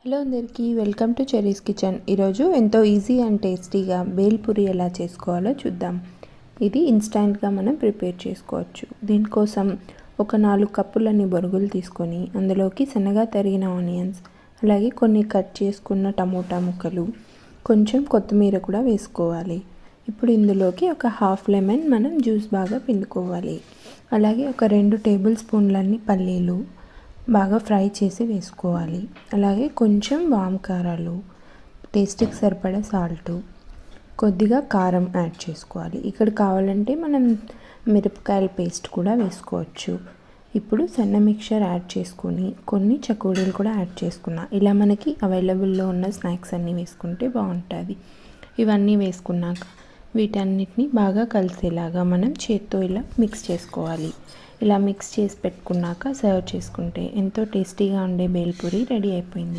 Hello అందరికీ welcome to cherries kitchen. ఈరోజు ఎంతో ఈజీ అండ్ టేస్టీగా బేల్పూరి ఎలా చేసుకోవాలో చూద్దాం. ఇది ఇన్స్టెంట్గా మనం ప్రిపేర్ చేసుకోవచ్చు. దీనికోసం ఒక 4 కప్పులన్నీ బొరుగులు తీసుకొని అందులోకి సన్నగా తరిగిన ఆనియన్స్, అలాగే కొన్ని కట్ చేసుకున్న టమోటా ముక్కలు, కొంచెం కొత్తిమీర కూడా వేసుకోవాలి. ఇప్పుడు ఇందులోకి ఒక హాఫ్ లెమన్ మనం జ్యూస్ బాగా పిండుకోవాలి. అలాగే ఒక 2 టేబుల్ స్పూన్లన్నీ పల్లీలు బాగా ఫ్రై చేసి వేసుకోవాలి. అలాగే కొంచెం వామ్ కారాలు, టేస్ట్కి సరిపడా సాల్టు, కొద్దిగా కారం యాడ్ చేసుకోవాలి. ఇక్కడ కావాలంటే మనం మిరపకాయల పేస్ట్ కూడా వేసుకోవచ్చు. ఇప్పుడు సన్న మిక్చర్ యాడ్ చేసుకొని కొన్ని చకోడీలు కూడా యాడ్ చేసుకున్నా. ఇలా మనకి అవైలబుల్లో ఉన్న స్నాక్స్ అన్నీ వేసుకుంటే బాగుంటుంది. ఇవన్నీ వేసుకున్నాక వీటన్నిటిని బాగా కలిసేలాగా మనం చేత్తో ఇలా మిక్స్ చేసుకోవాలి. ఇలా మిక్స్ చేసి పెట్టుకున్నాక సర్వ్ చేసుకుంటే ఎంతో టేస్టీగా ఉండే బేల్పూరి రెడీ అయిపోయింది.